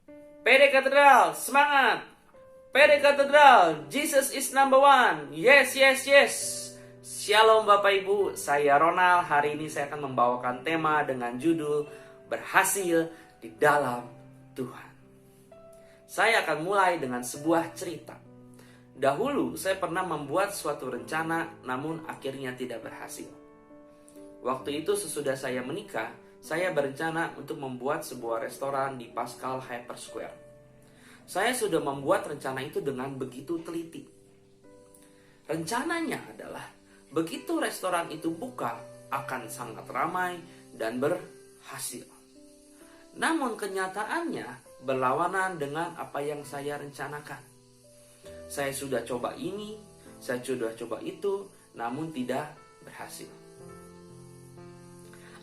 PD Katedral, semangat! PD Katedral, Jesus is number one. Yes, yes, yes. Shalom Bapak Ibu, saya Ronald. Hari ini saya akan membawakan tema dengan judul Berhasil di dalam Tuhan. Saya akan mulai dengan sebuah cerita. Dahulu saya pernah membuat suatu rencana, namun akhirnya tidak berhasil. Waktu itu sesudah saya menikah, saya berencana untuk membuat sebuah restoran di Pascal Hyper Square. Saya sudah membuat rencana itu dengan begitu teliti. Rencananya adalah begitu restoran itu buka, akan sangat ramai dan berhasil. Namun kenyataannya berlawanan dengan apa yang saya rencanakan. Saya sudah coba ini, saya sudah coba itu, namun tidak berhasil.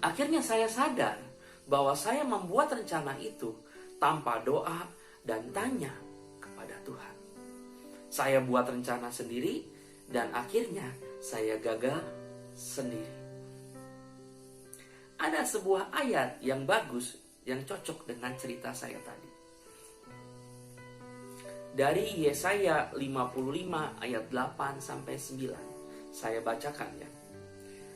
Akhirnya saya sadar bahwa saya membuat rencana itu tanpa doa dan tanya kepada Tuhan. Saya buat rencana sendiri dan akhirnya saya gagal sendiri. Ada sebuah ayat yang bagus yang cocok dengan cerita saya tadi. Dari Yesaya 55 ayat 8 sampai 9. Saya bacakan ya.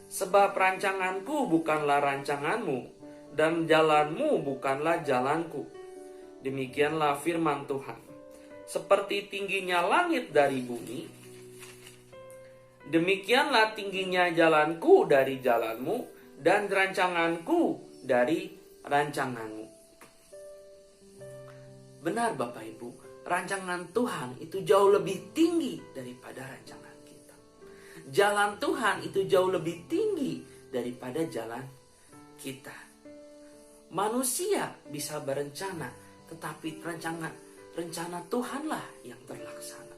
Sebab rancanganku bukanlah rancanganmu, dan jalanmu bukanlah jalanku. Demikianlah firman Tuhan. Seperti tingginya langit dari bumi, demikianlah tingginya jalanku dari jalanmu, dan rancanganku dari rancanganmu. Benar Bapak Ibu, rancangan Tuhan itu jauh lebih tinggi daripada rancangan kita. Jalan Tuhan itu jauh lebih tinggi daripada jalan kita. Manusia bisa berencana, tetapi rencana Tuhanlah yang terlaksana.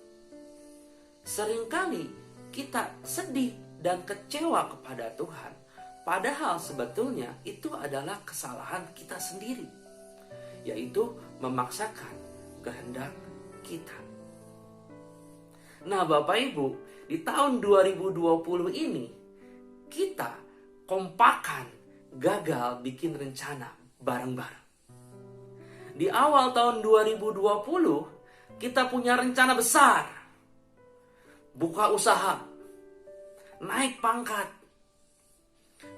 Seringkali kita sedih dan kecewa kepada Tuhan, padahal sebetulnya itu adalah kesalahan kita sendiri, yaitu memaksakan kehendak kita. Nah Bapak Ibu, di tahun 2020 ini kita kompakan gagal bikin rencana bareng-bareng. Di awal tahun 2020 kita punya rencana besar. Buka usaha, naik pangkat,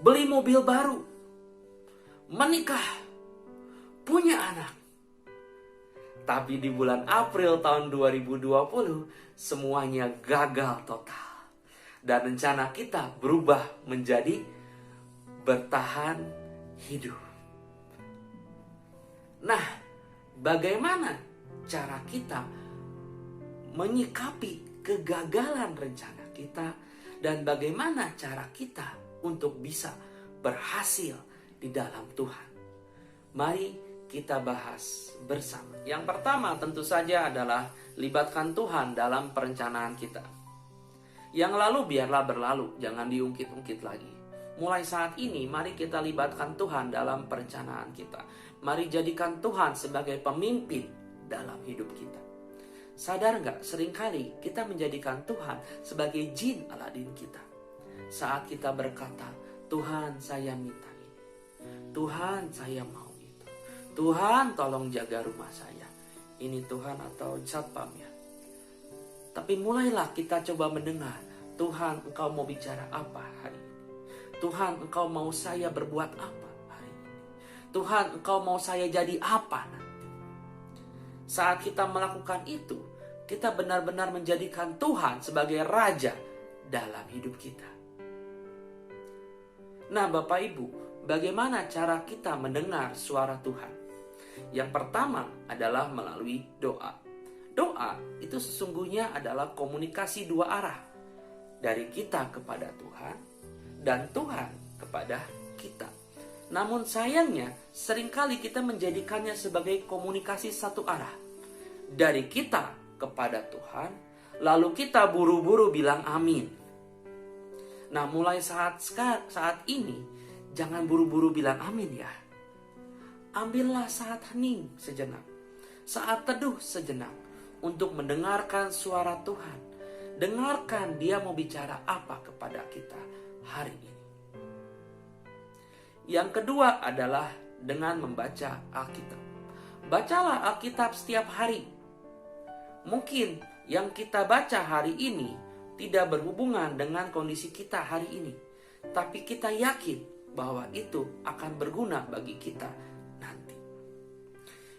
beli mobil baru, menikah, punya anak. Tapi di bulan April tahun 2020 semuanya gagal total. Dan rencana kita berubah menjadi bertahan hidup. Nah, bagaimana cara kita menyikapi kegagalan rencana kita, dan bagaimana cara kita untuk bisa berhasil di dalam Tuhan? Mari kita bahas bersama. Yang pertama tentu saja adalah libatkan Tuhan dalam perencanaan kita. Yang lalu biarlah berlalu, jangan diungkit-ungkit lagi. Mulai saat ini mari kita libatkan Tuhan dalam perencanaan kita. Mari jadikan Tuhan sebagai pemimpin dalam hidup kita. Sadar gak, seringkali kita menjadikan Tuhan sebagai jin Aladin kita. Saat kita berkata, Tuhan saya minta ini, Tuhan saya mau, Tuhan tolong jaga rumah saya. Ini Tuhan atau satpam ya. Tapi mulailah kita coba mendengar, Tuhan engkau mau bicara apa hari ini? Tuhan engkau mau saya berbuat apa hari ini? Tuhan engkau mau saya jadi apa nanti? Saat kita melakukan itu, kita benar-benar menjadikan Tuhan sebagai Raja dalam hidup kita. Nah Bapak Ibu, bagaimana cara kita mendengar suara Tuhan? Yang pertama adalah melalui doa. Doa itu sesungguhnya adalah komunikasi dua arah. Dari kita kepada Tuhan dan Tuhan kepada kita. Namun sayangnya seringkali kita menjadikannya sebagai komunikasi satu arah. Dari kita kepada Tuhan, lalu kita buru-buru bilang amin. Nah mulai saat ini, jangan buru-buru bilang amin ya. Ambillah saat hening sejenak, saat teduh sejenak untuk mendengarkan suara Tuhan. Dengarkan dia mau bicara apa kepada kita hari ini. Yang kedua adalah dengan membaca Alkitab. Bacalah Alkitab setiap hari. Mungkin yang kita baca hari ini tidak berhubungan dengan kondisi kita hari ini, tapi kita yakin bahwa itu akan berguna bagi kita nanti.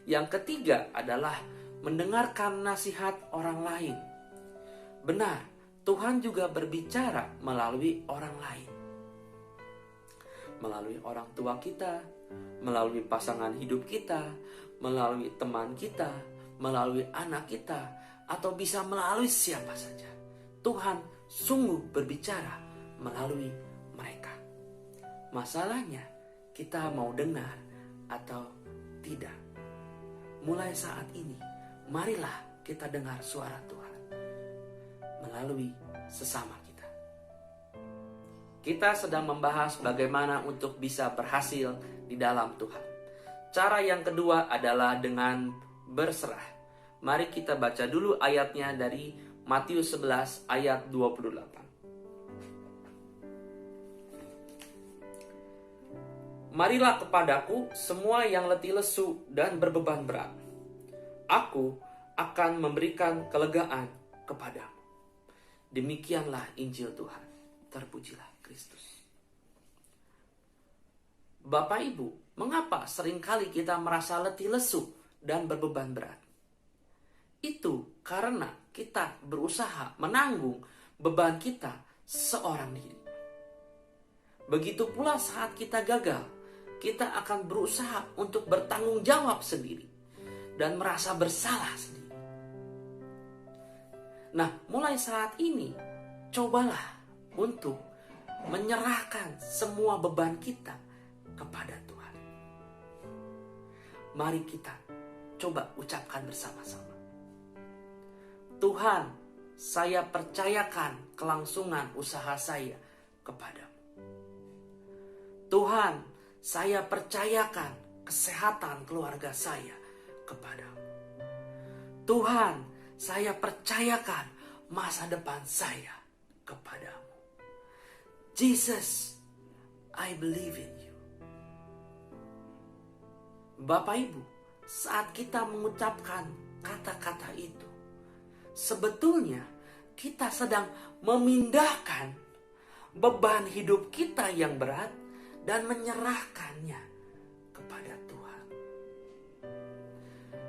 Yang ketiga adalah mendengarkan nasihat orang lain. Benar, Tuhan juga berbicara melalui orang lain. Melalui orang tua kita, melalui pasangan hidup kita, melalui teman kita, melalui anak kita, atau bisa melalui siapa saja. Tuhan sungguh berbicara melalui mereka. Masalahnya, kita mau dengar atau tidak. Mulai saat ini, marilah kita dengar suara Tuhan melalui sesama kita. Kita sedang membahas bagaimana untuk bisa berhasil di dalam Tuhan. Cara yang kedua adalah dengan berserah. Mari kita baca dulu ayatnya dari Matius 11 ayat 28. Marilah kepadaku semua yang letih lesu dan berbeban berat. Aku akan memberikan kelegaan kepadamu. Demikianlah Injil Tuhan. Terpujilah Kristus. Bapak Ibu, mengapa seringkali kita merasa letih lesu dan berbeban berat? Itu karena kita berusaha menanggung beban kita seorang diri. Begitu pula saat kita gagal, kita akan berusaha untuk bertanggung jawab sendiri dan merasa bersalah sendiri. Nah, mulai saat ini, cobalah untuk menyerahkan semua beban kita kepada Tuhan. Mari kita coba ucapkan bersama-sama. Tuhan, saya percayakan kelangsungan usaha saya kepadamu. Tuhan, saya percayakan kesehatan keluarga saya kepadamu. Tuhan, saya percayakan masa depan saya kepadamu. Jesus, I believe in you. Bapak Ibu, saat kita mengucapkan kata-kata itu, sebetulnya kita sedang memindahkan beban hidup kita yang berat dan menyerahkannya kepada Tuhan.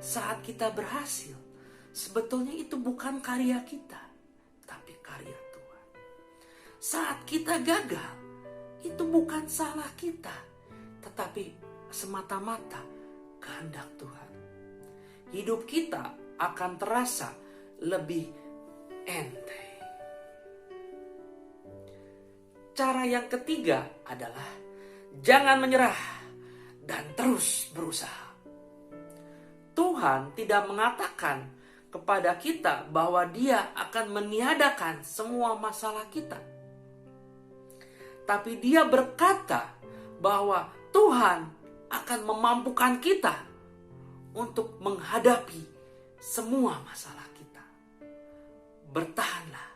Saat kita berhasil, sebetulnya itu bukan karya kita, tapi karya Tuhan. Saat kita gagal, itu bukan salah kita, tetapi semata-mata kehendak Tuhan. Hidup kita akan terasa lebih enteng. Cara yang ketiga adalah jangan menyerah dan terus berusaha. Tuhan tidak mengatakan kepada kita bahwa Dia akan meniadakan semua masalah kita. Tapi Dia berkata bahwa Tuhan akan memampukan kita untuk menghadapi semua masalah kita. Bertahanlah.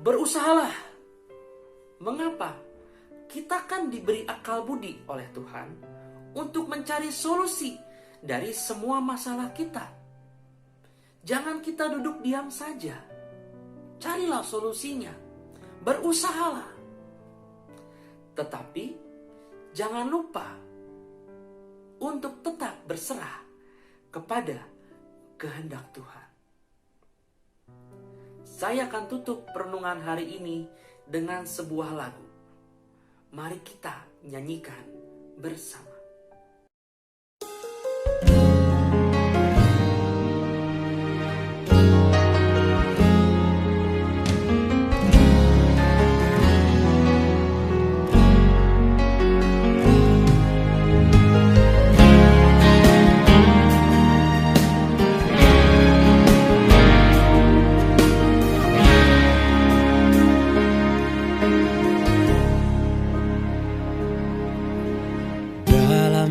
Berusahalah. Mengapa? Kita kan diberi akal budi oleh Tuhan untuk mencari solusi dari semua masalah kita. Jangan kita duduk diam saja. Carilah solusinya. Berusahalah. Tetapi jangan lupa untuk tetap berserah kepada kehendak Tuhan. Saya akan tutup perenungan hari ini dengan sebuah lagu. Mari kita nyanyikan bersama.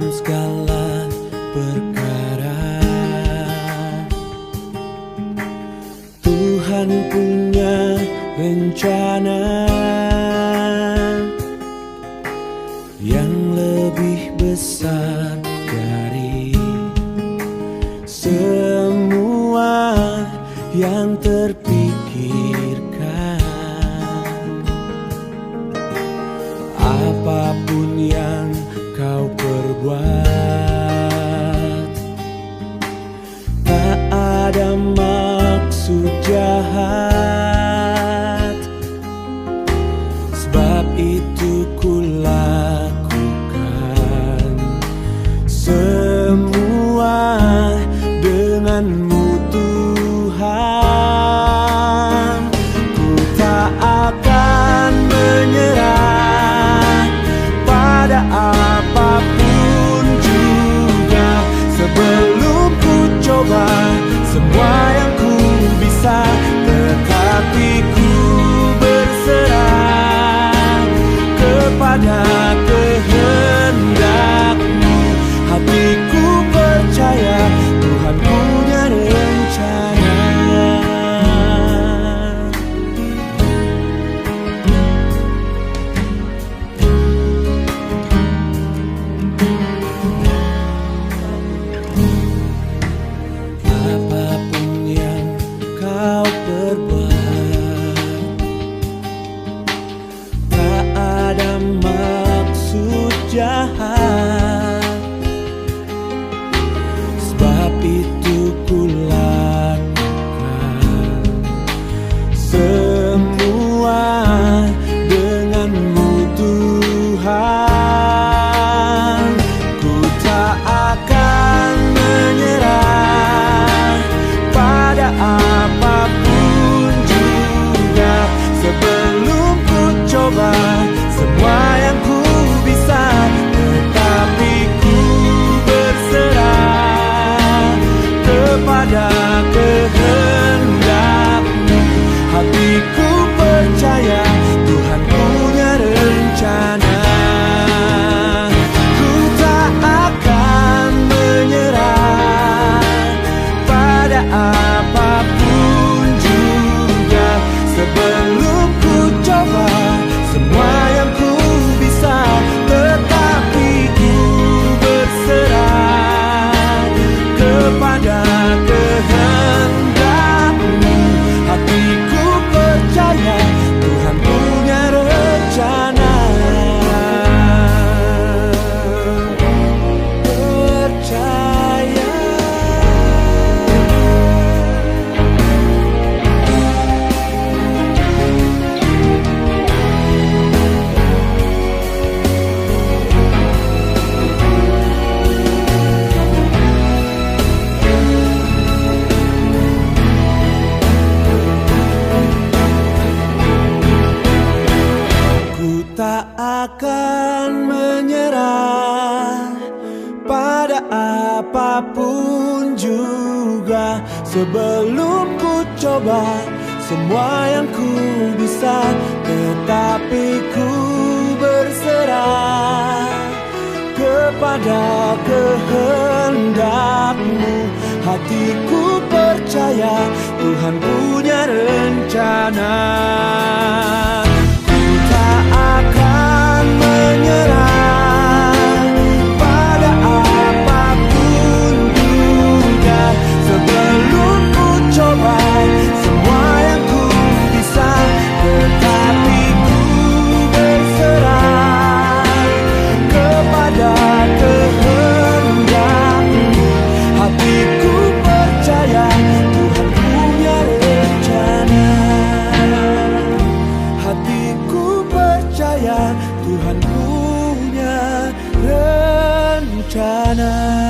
Segala perkara Tuhan punya rencana yang lebih besar dari yang terpikirkan. Apapun yang kau perbuat, tak ada maksud jahat. Sebab itu ku lakukan semua denganmu Tuhan. Ku tak akan menyerah pada apapun juga, sebelum ku coba semua yang ku bisa. Tetapi ku berserah kepada kehendak-Mu. Hatiku percaya Tuhan punya rencana. Apapun yang kau perbuat, tak ada maksud jahat. Sebab itu ku lakukan semua denganmu Tuhan. Ku tak akan menyerah pada apapun juga, sebelum ku coba semua yang ku bisa. Tetapi ku berserah kepada kehendak-Mu. Hatiku percaya Tuhan punya rencana. Ku tak akan menyerah pada apapun juga, sebelum ku coba semua yang ku bisa. Tetapi ku berserah kepada kehendak-Mu. Hatiku percaya Tuhan punya rencana. Percaya. Ku tak akan menyerah pada apapun juga, sebelum ku coba semua yang ku bisa. Tetapi ku berserah kepada kehendak-Mu. Hatiku percaya Tuhan punya rencana. Ku tak akan menyerah pada apapun juga, sebelum ku coba semua yang ku bisa. Tetapi ku berserah kepada kehendak-Mu. Hatiku percaya Tuhan punya rencana. Hatiku percaya Tuhan punya rencana.